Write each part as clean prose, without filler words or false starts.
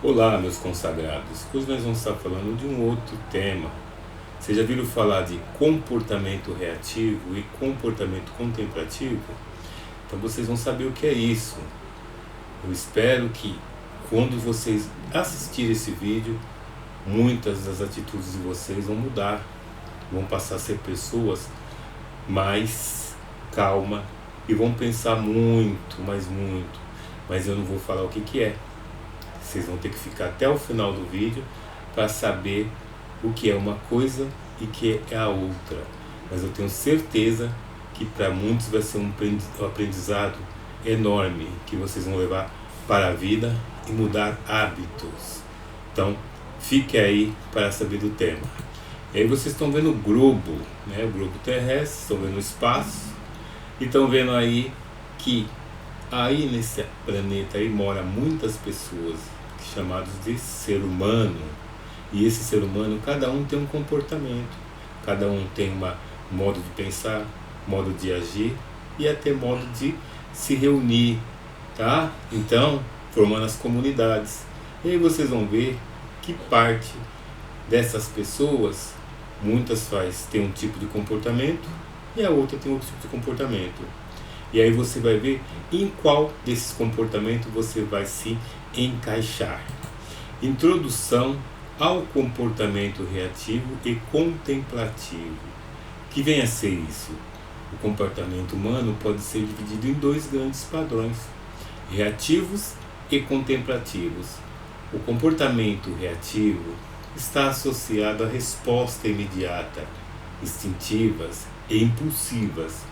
Olá, meus consagrados. Hoje nós vamos estar falando de um outro tema. Vocês já viram falar de comportamento reativo e comportamento contemplativo? Então vocês vão saber o que é isso. Eu espero que quando vocês assistirem esse vídeo, muitas das atitudes de vocês vão mudar. Vão passar a ser pessoas mais calmas e vão pensar muito, mas eu não vou falar o que é. Vocês vão ter que ficar até o final do vídeo para saber o que é uma coisa e o que é a outra. Mas eu tenho certeza que para muitos vai ser um aprendizado enorme que vocês vão levar para a vida e mudar hábitos. Então, fique aí para saber do tema. E aí vocês estão vendo o globo, né? O globo terrestre, estão vendo o espaço e estão vendo aí que aí nesse planeta aí mora muitas pessoas chamados de ser humano. E esse ser humano, cada um tem um comportamento, cada um tem um modo de pensar, modo de agir e até modo de se reunir, tá? Então, formando as comunidades. E aí vocês vão ver que parte dessas pessoas, muitas tem um tipo de comportamento e a outra tem outro tipo de comportamento. E aí você vai ver em qual desses comportamentos você vai se encaixar. Introdução ao comportamento reativo e contemplativo. Que vem a ser isso? O comportamento humano pode ser dividido em dois grandes padrões, reativos e contemplativos. O comportamento reativo está associado à resposta imediata, instintivas e impulsivas.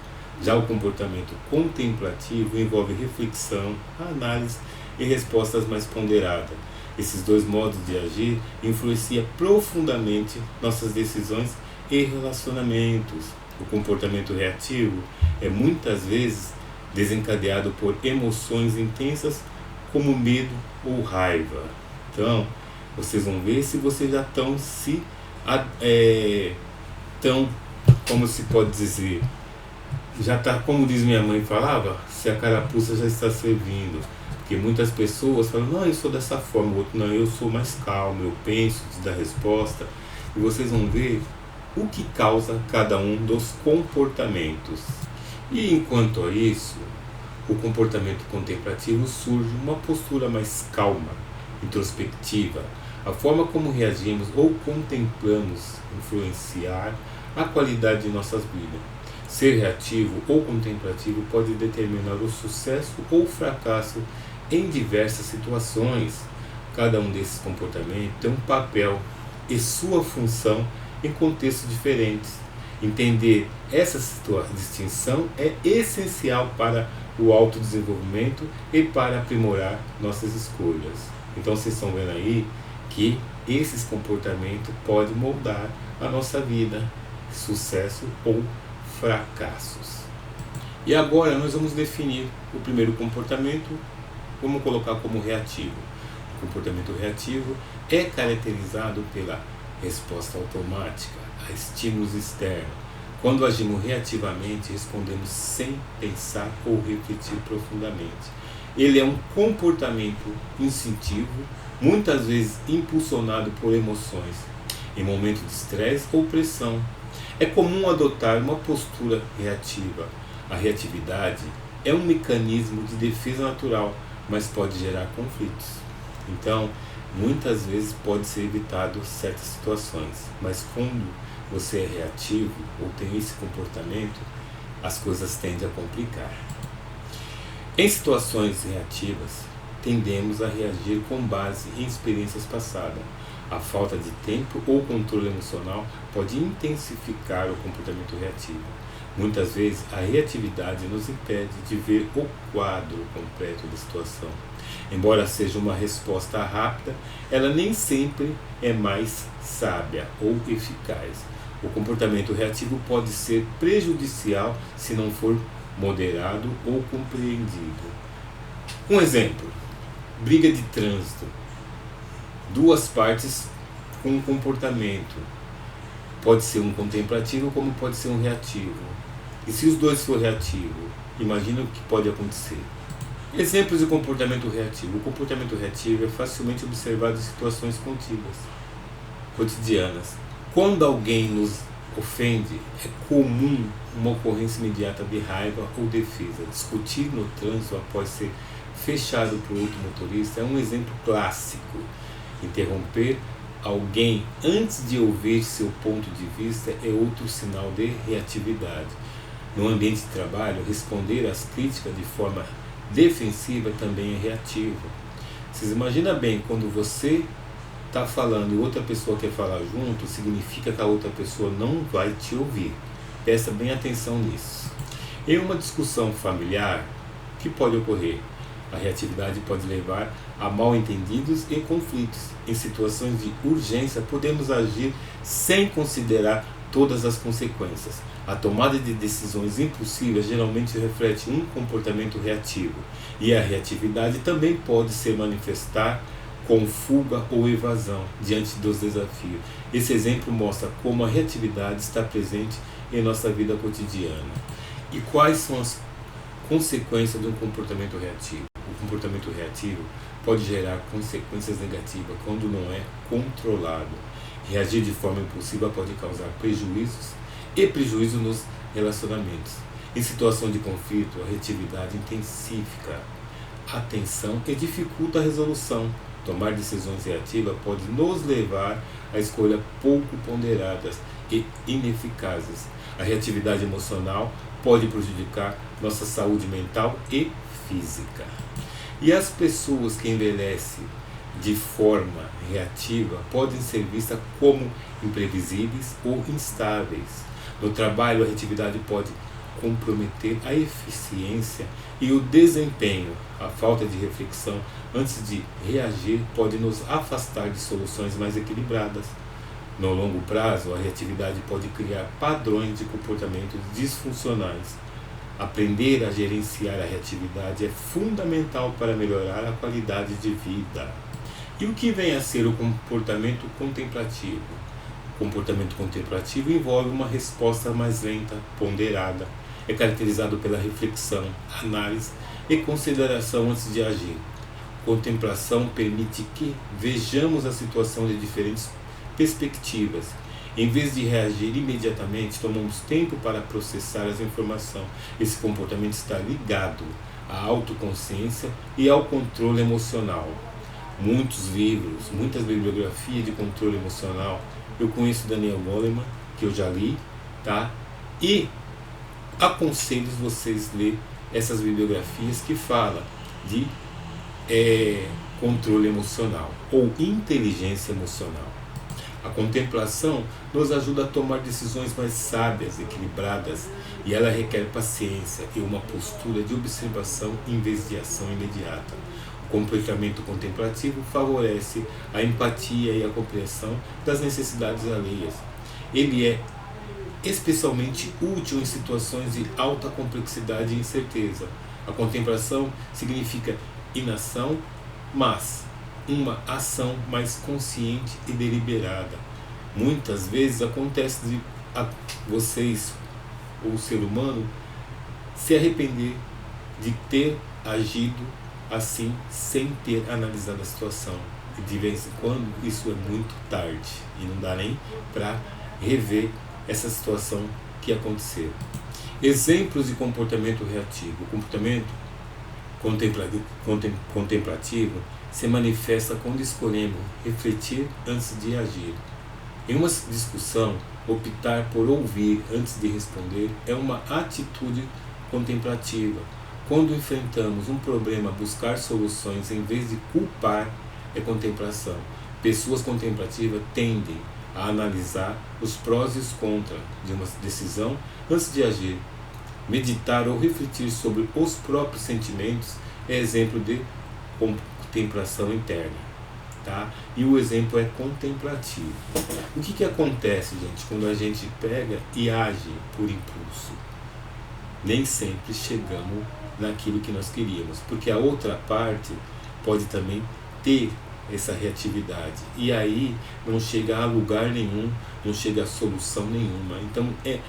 Já o comportamento contemplativo envolve reflexão, análise e respostas mais ponderadas. Esses dois modos de agir influenciam profundamente nossas decisões e relacionamentos. O comportamento reativo é muitas vezes desencadeado por emoções intensas como medo ou raiva. Então, vocês vão ver se vocês já estão como se pode dizer, já está, como diz minha mãe falava, se a carapuça já está servindo. Porque muitas pessoas falam, não, eu sou dessa forma, o outro, não, eu sou mais calmo, eu penso antes da resposta. E vocês vão ver o que causa cada um dos comportamentos. E enquanto a isso, o comportamento contemplativo surge uma postura mais calma, introspectiva. A forma como reagimos ou contemplamos influenciar a qualidade de nossas vidas. Ser reativo ou contemplativo pode determinar o sucesso ou fracasso em diversas situações. Cada um desses comportamentos tem um papel e sua função em contextos diferentes. Entender essa distinção é essencial para o autodesenvolvimento e para aprimorar nossas escolhas. Então vocês estão vendo aí que esses comportamentos podem moldar a nossa vida, sucesso ou fracassos. E agora nós vamos definir o primeiro comportamento, vamos colocar como reativo. O comportamento reativo é caracterizado pela resposta automática a estímulos externos. Quando agimos reativamente, respondemos sem pensar ou refletir profundamente. Ele é um comportamento instintivo, muitas vezes impulsionado por emoções, em momentos de estresse ou pressão. É comum adotar uma postura reativa. A reatividade é um mecanismo de defesa natural, mas pode gerar conflitos. Então, muitas vezes pode ser evitado certas situações, mas quando você é reativo ou tem esse comportamento, as coisas tendem a complicar. Em situações reativas, tendemos a reagir com base em experiências passadas. A falta de tempo ou controle emocional pode intensificar o comportamento reativo. Muitas vezes, a reatividade nos impede de ver o quadro completo da situação. Embora seja uma resposta rápida, ela nem sempre é mais sábia ou eficaz. O comportamento reativo pode ser prejudicial se não for moderado ou compreendido. Um exemplo: briga de trânsito. Duas partes com um comportamento. Pode ser um contemplativo como pode ser um reativo. E se os dois for reativo, imagina o que pode acontecer. Exemplos de comportamento reativo. O comportamento reativo é facilmente observado em situações contíguas, cotidianas. Quando alguém nos ofende, é comum uma ocorrência imediata de raiva ou defesa. Discutir no trânsito após ser fechado por outro motorista é um exemplo clássico. Interromper alguém antes de ouvir seu ponto de vista é outro sinal de reatividade. No ambiente de trabalho, responder às críticas de forma defensiva também é reativo. Vocês imaginam bem, quando você está falando e outra pessoa quer falar junto, significa que a outra pessoa não vai te ouvir. Presta bem atenção nisso. Em uma discussão familiar, o que pode ocorrer? A reatividade pode levar a mal-entendidos e conflitos. Em situações de urgência, podemos agir sem considerar todas as consequências. A tomada de decisões impulsivas geralmente reflete um comportamento reativo, e a reatividade também pode se manifestar com fuga ou evasão diante dos desafios. Esse exemplo mostra como a reatividade está presente em nossa vida cotidiana. E quais são as consequências de um comportamento reativo? O comportamento reativo pode gerar consequências negativas quando não é controlado. Reagir de forma impulsiva pode causar prejuízos nos relacionamentos. Em situação de conflito, a reatividade intensifica a tensão e dificulta a resolução. Tomar decisões reativas pode nos levar a escolhas pouco ponderadas e ineficazes. A reatividade emocional pode prejudicar nossa saúde mental e física. E as pessoas que envelhecem de forma reativa podem ser vistas como imprevisíveis ou instáveis. No trabalho, a reatividade pode comprometer a eficiência e o desempenho. A falta de reflexão antes de reagir pode nos afastar de soluções mais equilibradas. No longo prazo, a reatividade pode criar padrões de comportamento disfuncionais. Aprender a gerenciar a reatividade é fundamental para melhorar a qualidade de vida. E o que vem a ser o comportamento contemplativo? O comportamento contemplativo envolve uma resposta mais lenta, ponderada. É caracterizado pela reflexão, análise e consideração antes de agir. Contemplação permite que vejamos a situação de diferentes perspectivas. Em vez de reagir imediatamente, tomamos tempo para processar as informações. Esse comportamento está ligado à autoconsciência e ao controle emocional. Muitos livros, muitas bibliografias de controle emocional. Eu conheço Daniel Goleman, que eu já li, tá? E aconselho vocês a ler essas bibliografias que falam de controle emocional ou inteligência emocional. A contemplação nos ajuda a tomar decisões mais sábias, equilibradas, e ela requer paciência e uma postura de observação em vez de ação imediata. O comportamento contemplativo favorece a empatia e a compreensão das necessidades alheias. Ele é especialmente útil em situações de alta complexidade e incerteza. A contemplação significa inação, mas uma ação mais consciente e deliberada. Muitas vezes acontece de vocês, ou o ser humano, se arrepender de ter agido assim sem ter analisado a situação. E de vez em quando isso é muito tarde e não dá nem para rever essa situação que aconteceu. Exemplos de comportamento reativo. O comportamento contemplativo se manifesta quando escolhemos refletir antes de agir. Em uma discussão, optar por ouvir antes de responder é uma atitude contemplativa. Quando enfrentamos um problema, buscar soluções em vez de culpar é contemplação. Pessoas contemplativas tendem a analisar os prós e os contras de uma decisão antes de agir. Meditar ou refletir sobre os próprios sentimentos é exemplo de contemplação interna, tá? E o exemplo é contemplativo. O que acontece, gente, quando a gente pega e age por impulso? Nem sempre chegamos naquilo que nós queríamos, porque a outra parte pode também ter essa reatividade, e aí não chega a lugar nenhum, não chega a solução nenhuma. Então é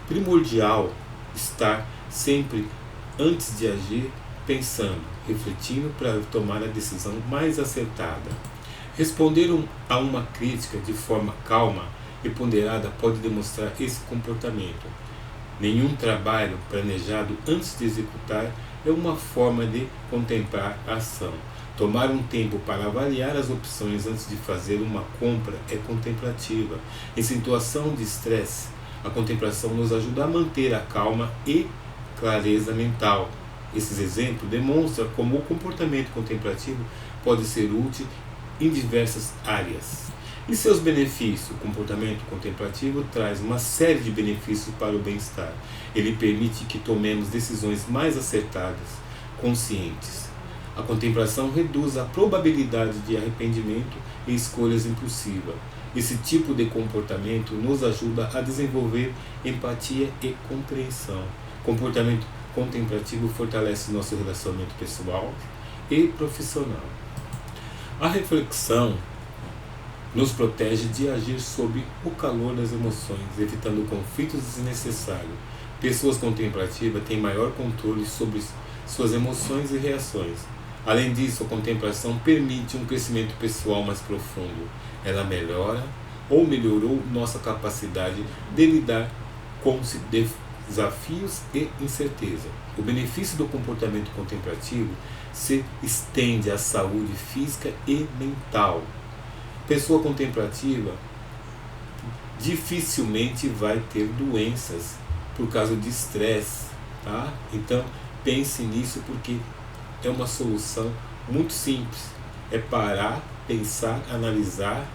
primordial estar sempre, antes de agir, pensando, refletindo para tomar a decisão mais acertada. Responder a uma crítica de forma calma e ponderada pode demonstrar esse comportamento. Nenhum trabalho planejado antes de executar é uma forma de contemplar a ação. Tomar um tempo para avaliar as opções antes de fazer uma compra é contemplativa. Em situação de estresse, a contemplação nos ajuda a manter a calma e clareza mental. Esses exemplos demonstram como o comportamento contemplativo pode ser útil em diversas áreas. E seus benefícios? O comportamento contemplativo traz uma série de benefícios para o bem-estar. Ele permite que tomemos decisões mais acertadas, conscientes. A contemplação reduz a probabilidade de arrependimento e escolhas impulsivas. Esse tipo de comportamento nos ajuda a desenvolver empatia e compreensão. Comportamento contemplativo fortalece nosso relacionamento pessoal e profissional. A reflexão nos protege de agir sob o calor das emoções, evitando conflitos desnecessários. Pessoas contemplativas têm maior controle sobre suas emoções e reações. Além disso, a contemplação permite um crescimento pessoal mais profundo. Ela melhora ou melhorou nossa capacidade de lidar com desafios e incerteza. O benefício do comportamento contemplativo se estende à saúde física e mental. Pessoa contemplativa dificilmente vai ter doenças por causa de estresse, tá? Então pense nisso, porque é uma solução muito simples. É parar, pensar, analisar.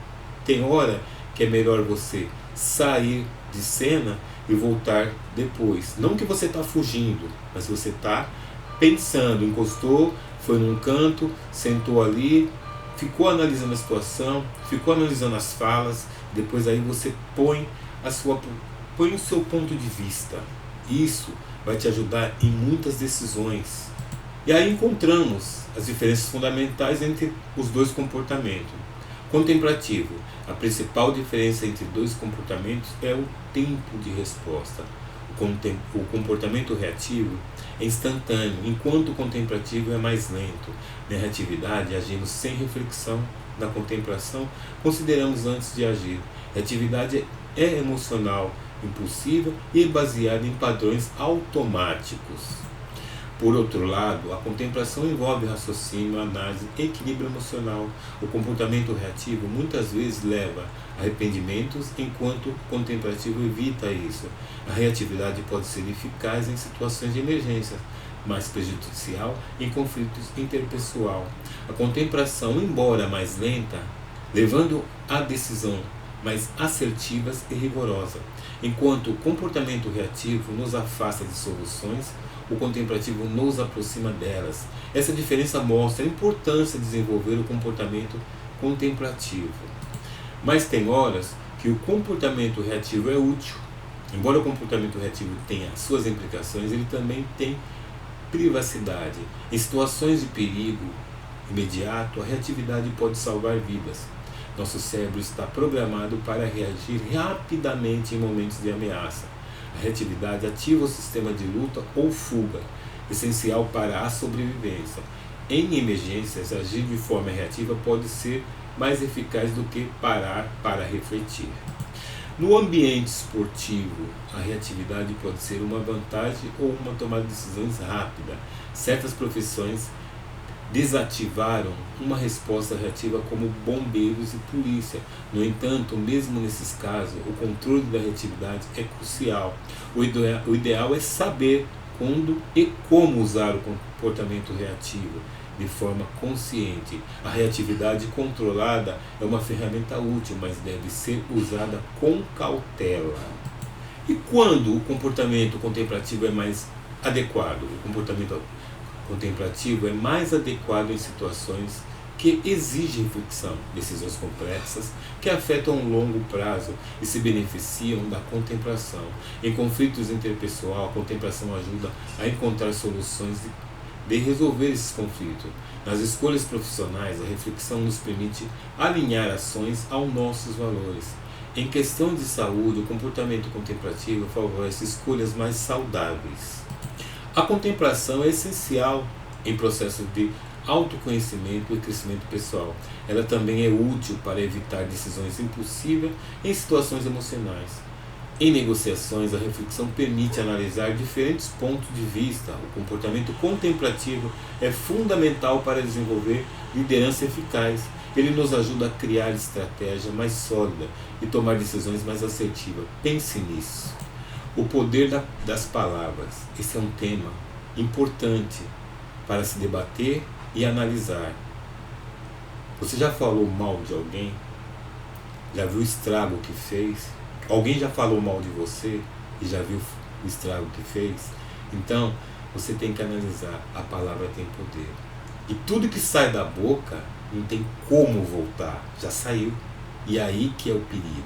Tem hora que é melhor você sair de cena e voltar depois. Não que você está fugindo, mas você está pensando, encostou, foi num canto, sentou ali, ficou analisando a situação, ficou analisando as falas, depois aí você põe o seu ponto de vista. Isso vai te ajudar em muitas decisões. E aí encontramos as diferenças fundamentais entre os dois comportamentos. Contemplativo. A principal diferença entre dois comportamentos é o tempo de resposta. O comportamento reativo é instantâneo, enquanto o contemplativo é mais lento. Na reatividade, agimos sem reflexão. Na contemplação, consideramos antes de agir. A reatividade é emocional, impulsiva e baseada em padrões automáticos. Por outro lado, a contemplação envolve raciocínio, análise, equilíbrio emocional. O comportamento reativo muitas vezes leva a arrependimentos, enquanto o contemplativo evita isso. A reatividade pode ser eficaz em situações de emergência, mas prejudicial em conflitos interpessoal. A contemplação, embora mais lenta, levando a decisão mais assertivas e rigorosa. Enquanto o comportamento reativo nos afasta de soluções, o contemplativo nos aproxima delas. Essa diferença mostra a importância de desenvolver o comportamento contemplativo. Mas tem horas que o comportamento reativo é útil. Embora o comportamento reativo tenha suas implicações, ele também tem privacidade. Em situações de perigo imediato, a reatividade pode salvar vidas. Nosso cérebro está programado para reagir rapidamente em momentos de ameaça. A reatividade ativa o sistema de luta ou fuga, essencial para a sobrevivência. Em emergências, agir de forma reativa pode ser mais eficaz do que parar para refletir. No ambiente esportivo, a reatividade pode ser uma vantagem ou uma tomada de decisões rápida. Certas profissões desativaram uma resposta reativa, como bombeiros e polícia. No entanto, mesmo nesses casos, o controle da reatividade é crucial. O ideal é saber quando e como usar o comportamento reativo de forma consciente. A reatividade controlada é uma ferramenta útil, mas deve ser usada com cautela. E quando o comportamento contemplativo é mais adequado? O comportamento contemplativo é mais adequado em situações que exigem reflexão, decisões complexas que afetam a longo prazo e se beneficiam da contemplação. Em conflitos interpessoal, a contemplação ajuda a encontrar soluções de resolver esses conflitos. Nas escolhas profissionais, a reflexão nos permite alinhar ações aos nossos valores. Em questão de saúde, o comportamento contemplativo favorece escolhas mais saudáveis. A contemplação é essencial em processo de autoconhecimento e crescimento pessoal. Ela também é útil para evitar decisões impulsivas em situações emocionais. Em negociações, a reflexão permite analisar diferentes pontos de vista. O comportamento contemplativo é fundamental para desenvolver liderança eficaz. Ele nos ajuda a criar estratégia mais sólida e tomar decisões mais assertivas. Pense nisso. O poder das palavras. Esse é um tema importante para se debater e analisar. Você já falou mal de alguém? Já viu o estrago que fez? Alguém já falou mal de você e já viu o estrago que fez? Então, você tem que analisar. A palavra tem poder. E tudo que sai da boca não tem como voltar. Já saiu. E aí que é o perigo.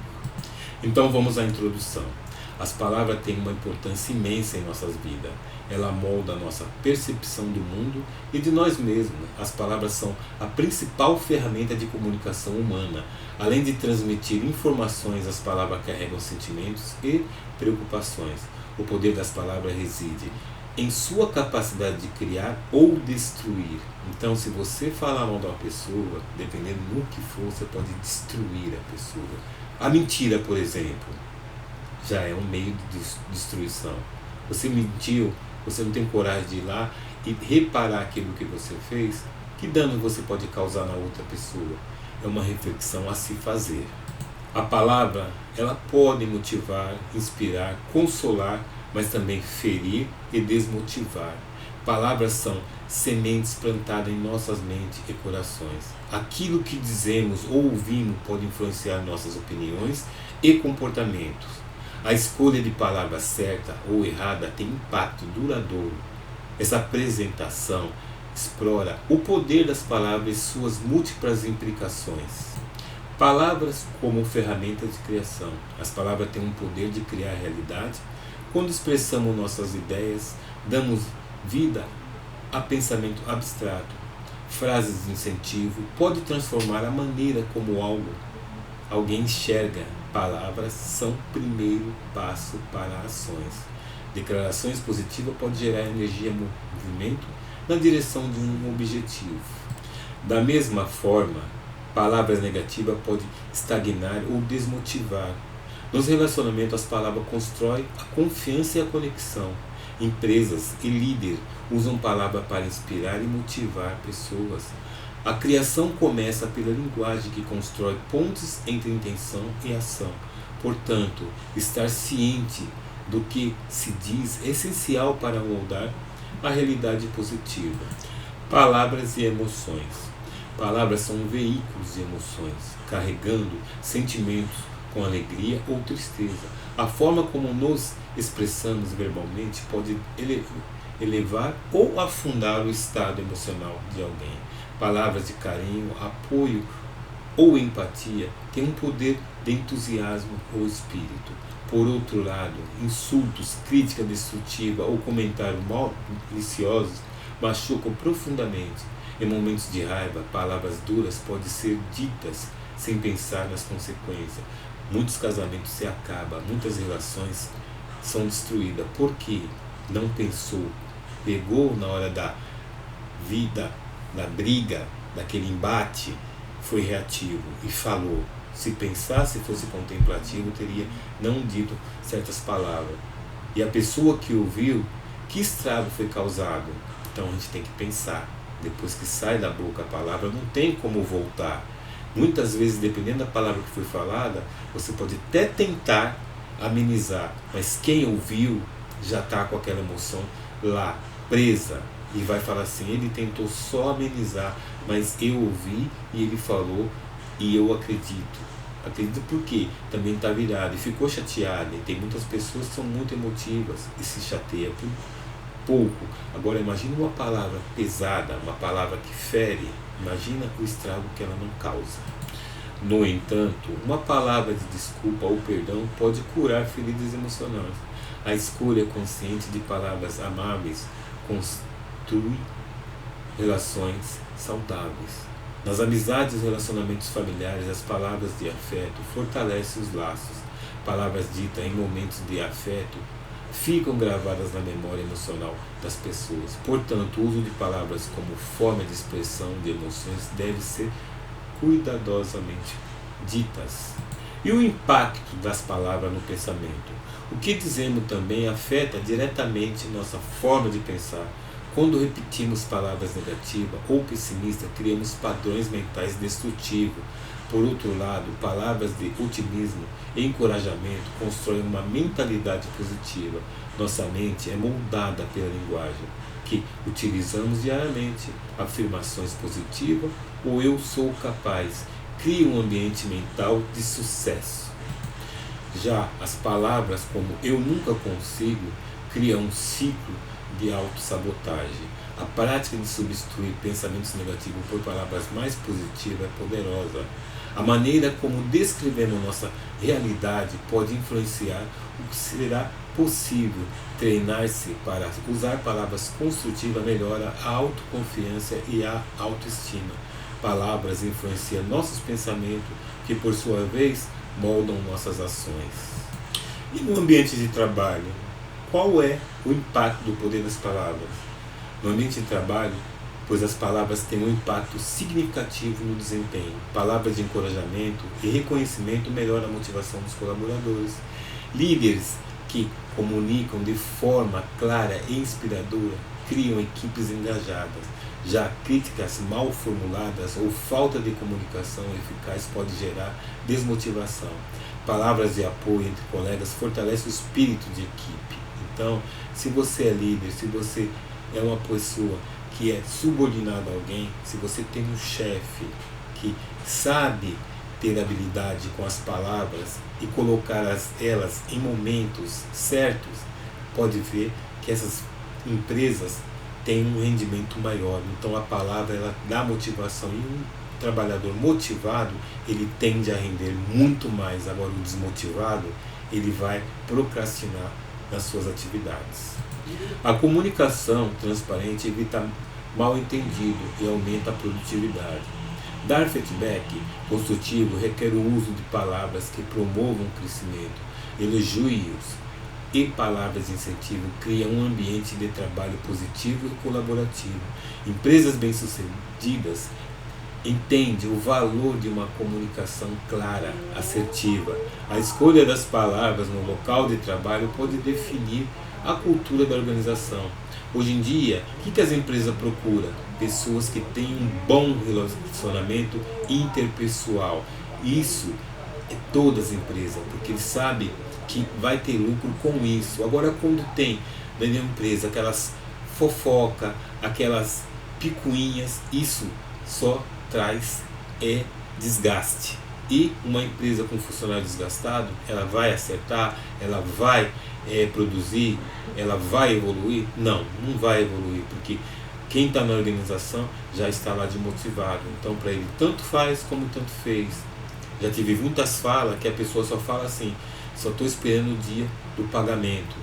Então, vamos à introdução. As palavras têm uma importância imensa em nossas vidas. Ela molda a nossa percepção do mundo e de nós mesmos. As palavras são a principal ferramenta de comunicação humana. Além de transmitir informações, as palavras carregam sentimentos e preocupações. O poder das palavras reside em sua capacidade de criar ou destruir. Então, se você falar mal de uma pessoa, dependendo do que for, você pode destruir a pessoa. A mentira, por exemplo, já é um meio de destruição. Você mentiu, você não tem coragem de ir lá e reparar aquilo que você fez, que dano você pode causar na outra pessoa? É uma reflexão a se fazer. A palavra, ela pode motivar, inspirar, consolar, mas também ferir e desmotivar. Palavras são sementes plantadas em nossas mentes e corações. Aquilo que dizemos ou ouvimos pode influenciar nossas opiniões e comportamentos. A escolha de palavra certa ou errada tem impacto duradouro. Essa apresentação explora o poder das palavras e suas múltiplas implicações. Palavras como ferramentas de criação. As palavras têm um poder de criar realidade. Quando expressamos nossas ideias, damos vida a pensamento abstrato. Frases de incentivo podem transformar a maneira como alguém enxerga. Palavras são o primeiro passo para ações. Declarações positivas podem gerar energia e movimento na direção de um objetivo. Da mesma forma, palavras negativas podem estagnar ou desmotivar. Nos relacionamentos, as palavras constroem a confiança e a conexão. Empresas e líderes usam palavras para inspirar e motivar pessoas. A criação começa pela linguagem que constrói pontes entre intenção e ação. Portanto, estar ciente do que se diz é essencial para moldar a realidade positiva. Palavras e emoções. Palavras são veículos de emoções, carregando sentimentos com alegria ou tristeza. A forma como nos expressamos verbalmente pode elevar ou afundar o estado emocional de alguém. Palavras de carinho, apoio ou empatia têm um poder de entusiasmo ou espírito. Por outro lado, insultos, crítica destrutiva ou comentários maliciosos machucam profundamente. Em momentos de raiva, palavras duras podem ser ditas sem pensar nas consequências. Muitos casamentos se acabam, muitas relações são destruídas porque não pensou, pegou na hora da vida, da briga, daquele embate, foi reativo e falou. Se pensasse, fosse contemplativo, teria não dito certas palavras. E a pessoa que ouviu, que estrago foi causado? Então a gente tem que pensar. Depois que sai da boca a palavra, não tem como voltar. Muitas vezes, dependendo da palavra que foi falada, você pode até tentar amenizar, mas quem ouviu já está com aquela emoção lá, presa, e vai falar assim, ele tentou só amenizar, mas eu ouvi e ele falou e eu acredito. Acredito porque também está virado e ficou chateado. E tem muitas pessoas que são muito emotivas e se chateiam por pouco. Agora imagina uma palavra pesada, uma palavra que fere, imagina o estrago que ela não causa. No entanto, uma palavra de desculpa ou perdão pode curar feridas emocionais. A escolha consciente de palavras amáveis constitui relações saudáveis. Nas amizades e relacionamentos familiares, as palavras de afeto fortalecem os laços. Palavras ditas em momentos de afeto ficam gravadas na memória emocional das pessoas. Portanto, o uso de palavras como forma de expressão de emoções deve ser cuidadosamente ditas. E o impacto das palavras no pensamento? O que dizemos também afeta diretamente nossa forma de pensar. Quando repetimos palavras negativas ou pessimistas, criamos padrões mentais destrutivos. Por outro lado, palavras de otimismo e encorajamento constroem uma mentalidade positiva. Nossa mente é moldada pela linguagem que utilizamos diariamente. Afirmações positivas ou eu sou capaz criam um ambiente mental de sucesso. Já as palavras como eu nunca consigo criam um ciclo de autossabotagem. A prática de substituir pensamentos negativos por palavras mais positivas é poderosa. A maneira como descrevemos nossa realidade pode influenciar o que será possível. Treinar-se para usar palavras construtivas melhora a autoconfiança e a autoestima. Palavras influenciam nossos pensamentos, que por sua vez moldam nossas ações. E no ambiente de trabalho, qual é o impacto do poder das palavras? No ambiente de trabalho, pois as palavras têm um impacto significativo no desempenho. Palavras de encorajamento e reconhecimento melhoram a motivação dos colaboradores. Líderes que comunicam de forma clara e inspiradora criam equipes engajadas. Já críticas mal formuladas ou falta de comunicação eficaz pode gerar desmotivação. Palavras de apoio entre colegas fortalecem o espírito de equipe. Então, se você é líder, se você é uma pessoa que é subordinada a alguém, se você tem um chefe que sabe ter habilidade com as palavras e colocar elas em momentos certos, pode ver que essas empresas têm um rendimento maior. Então a palavra ela dá motivação e um trabalhador motivado ele tende a render muito mais. Agora o desmotivado ele vai procrastinar nas suas atividades. A comunicação transparente evita mal-entendido e aumenta a produtividade. Dar feedback construtivo requer o uso de palavras que promovam o crescimento. Elogios e palavras de incentivo criam um ambiente de trabalho positivo e colaborativo. Empresas bem-sucedidas entendem o valor de uma comunicação clara, assertiva. A escolha das palavras no local de trabalho pode definir a cultura da organização. Hoje em dia, o que as empresas procuram? Pessoas que têm um bom relacionamento interpessoal. Isso é todas as empresas, porque eles sabem que vai ter lucro com isso. Agora, quando tem na empresa aquelas fofoca, aquelas picuinhas, isso só traz desgaste. E uma empresa com funcionário desgastado, ela vai acertar, ela vai produzir, ela vai evoluir? Não vai evoluir, porque quem está na organização já está lá desmotivado. Então, para ele, tanto faz como tanto fez. Já tive muitas falas que a pessoa só fala assim: só estou esperando o dia do pagamento,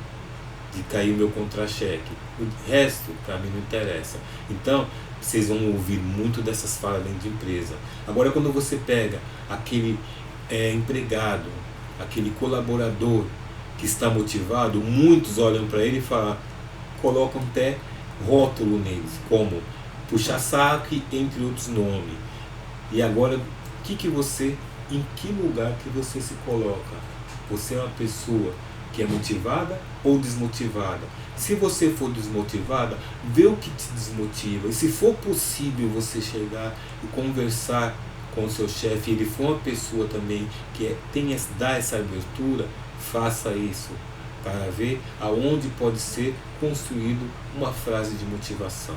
de cair o meu contra-cheque. O resto, para mim, não interessa. Então, vocês vão ouvir muito dessas falas dentro de empresa. Agora, quando você pega aquele empregado, aquele colaborador que está motivado, muitos olham para ele e colocam até rótulo neles, como puxa-saco, entre outros nomes. E agora, em que lugar que você se coloca? Você é uma pessoa que é motivada ou desmotivada? Se você for desmotivada, vê o que te desmotiva. E se for possível você chegar e conversar com o seu chefe, ele for uma pessoa também que dá essa abertura, faça isso, para ver aonde pode ser construído uma frase de motivação.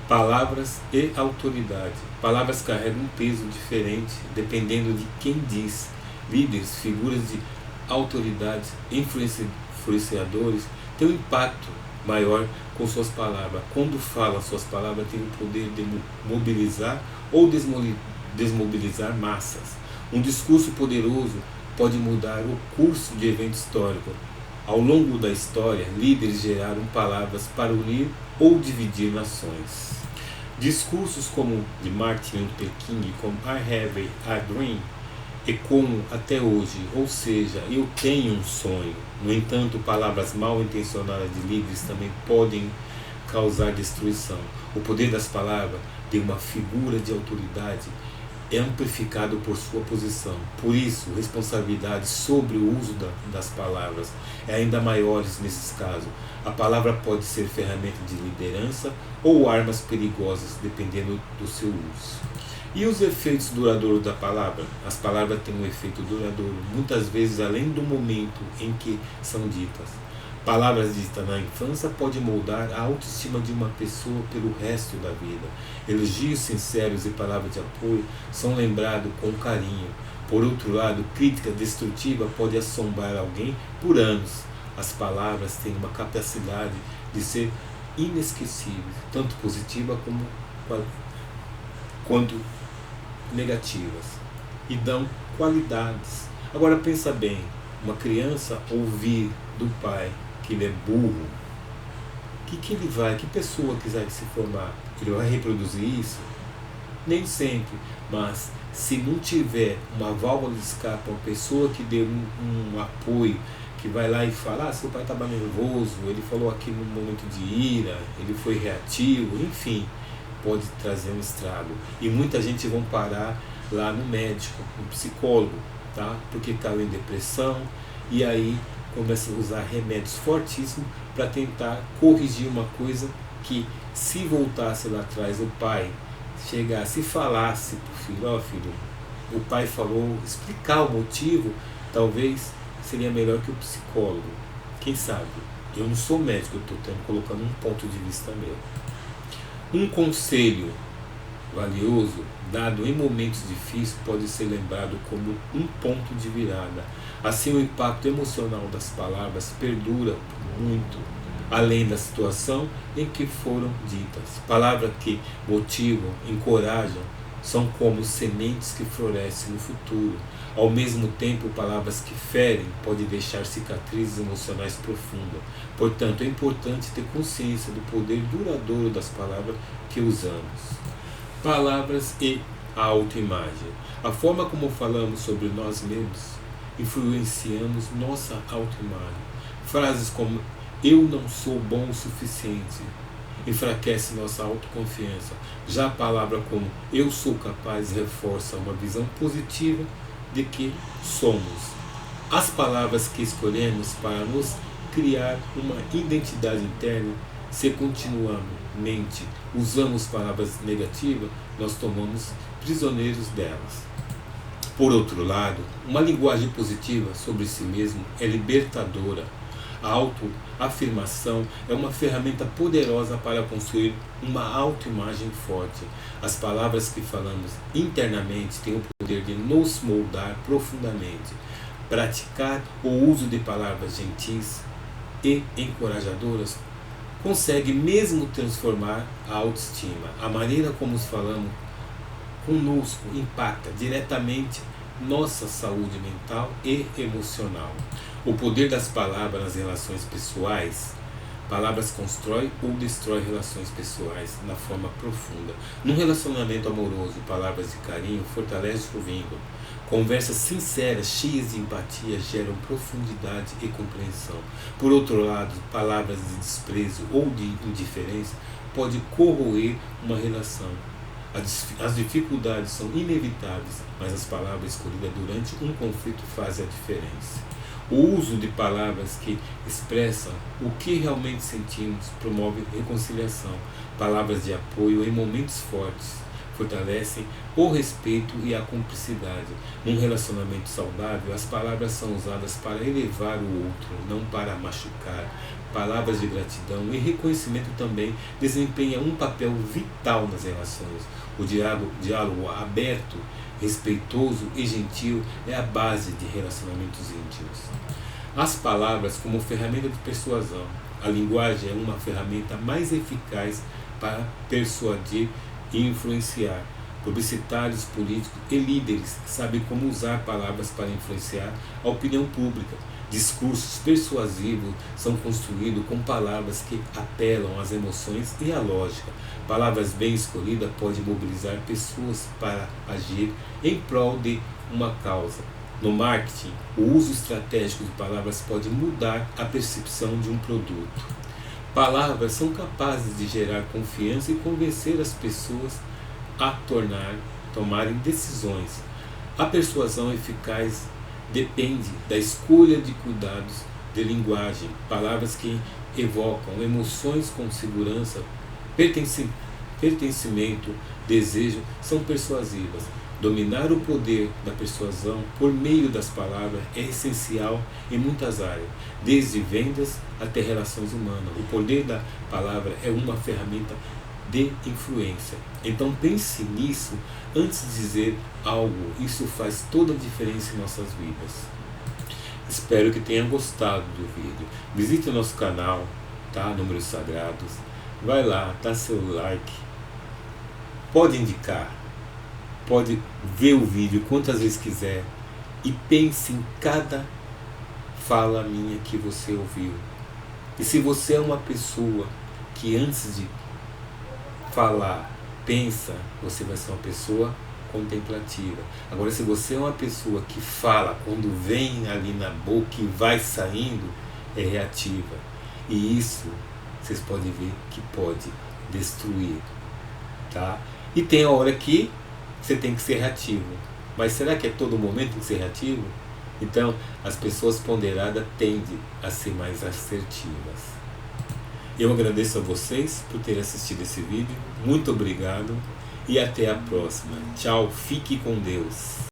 Palavras e autoridade. Palavras carregam um peso diferente dependendo de quem diz. Líderes, figuras de autoridade, influenciadores têm um impacto maior com suas palavras. Quando falam, suas palavras têm o poder de mobilizar ou desmobilizar massas. Um discurso poderoso pode mudar o curso de evento histórico. Ao longo da história, líderes geraram palavras para unir ou dividir nações. Discursos como de Martin Luther King, como I Have a Dream, e como até hoje, ou seja, eu tenho um sonho. No entanto, palavras mal intencionadas de líderes também podem causar destruição. O poder das palavras de uma figura de autoridade é amplificado por sua posição. Por isso, responsabilidade sobre o uso das palavras é ainda maiores nesses casos. A palavra pode ser ferramenta de liderança ou armas perigosas, dependendo do seu uso. E os efeitos duradouros da palavra? As palavras têm um efeito duradouro, muitas vezes além do momento em que são ditas. Palavras ditas na infância podem moldar a autoestima de uma pessoa pelo resto da vida. Elogios sinceros e palavras de apoio são lembrados com carinho. Por outro lado, crítica destrutiva pode assombrar alguém por anos. As palavras têm uma capacidade de ser inesquecíveis, tanto positiva quanto negativas, e dão qualidades. Agora pensa bem, uma criança ouvir do pai que ele é burro, que pessoa quiser se formar, ele vai reproduzir isso? Nem sempre, mas se não tiver uma válvula de escape, uma pessoa que dê um apoio, que vai lá e fala, seu pai estava nervoso, ele falou aqui no momento de ira, ele foi reativo, enfim, pode trazer um estrago. E muita gente vão parar lá no médico, no psicólogo, tá? Porque caiu em depressão e aí começa a usar remédios fortíssimos para tentar corrigir uma coisa que, se voltasse lá atrás, o pai chegasse e falasse para o filho, ó filho, o pai falou, explicar o motivo, talvez seria melhor que o psicólogo. Quem sabe? Eu não sou médico, eu estou colocando um ponto de vista meu. Um conselho valioso, dado em momentos difíceis, pode ser lembrado como um ponto de virada. Assim, o impacto emocional das palavras perdura muito, além da situação em que foram ditas. Palavras que motivam, encorajam, são como sementes que florescem no futuro. Ao mesmo tempo, palavras que ferem podem deixar cicatrizes emocionais profundas. Portanto, é importante ter consciência do poder duradouro das palavras que usamos. Palavras e a autoimagem. A forma como falamos sobre nós mesmos influenciamos nossa autoimagem. Frases como eu não sou bom o suficiente enfraquece nossa autoconfiança. Já a palavra como eu sou capaz reforça uma visão positiva de que somos. As palavras que escolhemos para nos criar uma identidade interna, se continuamente usamos palavras negativas, nós tomamos prisioneiros delas. Por outro lado, uma linguagem positiva sobre si mesmo é libertadora. A autoafirmação é uma ferramenta poderosa para construir uma autoimagem forte. As palavras que falamos internamente têm o poder de nos moldar profundamente. Praticar o uso de palavras gentis e encorajadoras consegue mesmo transformar a autoestima. A maneira como falamos conosco impacta diretamente nossa saúde mental e emocional. O poder das palavras nas relações pessoais. Palavras constroem ou destroem relações pessoais na forma profunda. Num relacionamento amoroso, palavras de carinho fortalecem o vínculo. Conversas sinceras, cheias de empatia, geram profundidade e compreensão. Por outro lado, palavras de desprezo ou de indiferença podem corroer uma relação. As dificuldades são inevitáveis, mas as palavras escolhidas durante um conflito fazem a diferença. O uso de palavras que expressam o que realmente sentimos promove reconciliação. Palavras de apoio em momentos fortes fortalecem o respeito e a cumplicidade. Num relacionamento saudável, as palavras são usadas para elevar o outro, não para machucar. Palavras de gratidão e reconhecimento também desempenham um papel vital nas relações. O diálogo aberto, respeitoso e gentil é a base de relacionamentos íntimos. As palavras como ferramenta de persuasão. A linguagem é uma ferramenta mais eficaz para persuadir e influenciar. Publicitários, políticos e líderes sabem como usar palavras para influenciar a opinião pública. Discursos persuasivos são construídos com palavras que apelam às emoções e à lógica. Palavras bem escolhidas podem mobilizar pessoas para agir em prol de uma causa. No marketing, o uso estratégico de palavras pode mudar a percepção de um produto. Palavras são capazes de gerar confiança e convencer as pessoas a tomarem decisões. A persuasão eficaz depende da escolha de cuidados de linguagem, palavras que evocam emoções com segurança, pertencimento, desejo, são persuasivas. Dominar o poder da persuasão por meio das palavras é essencial em muitas áreas, desde vendas até relações humanas. O poder da palavra é uma ferramenta de influência. Então pense nisso antes de dizer algo. Isso faz toda a diferença em nossas vidas. Espero que tenha gostado do vídeo. Visite o nosso canal, tá? Números Sagrados. Vai lá, dá seu like. Pode indicar. Pode ver o vídeo quantas vezes quiser. E pense em cada fala minha que você ouviu. E se você é uma pessoa que antes de falar, pensa, você vai ser uma pessoa contemplativa. Agora, se você é uma pessoa que fala, quando vem ali na boca e vai saindo, é reativa. E isso, vocês podem ver que pode destruir, tá? E tem a hora que você tem que ser reativo. Mas será que é todo momento tem que ser reativo? Então, as pessoas ponderadas tendem a ser mais assertivas. Eu agradeço a vocês por terem assistido esse vídeo. Muito obrigado e até a próxima. Tchau, fique com Deus.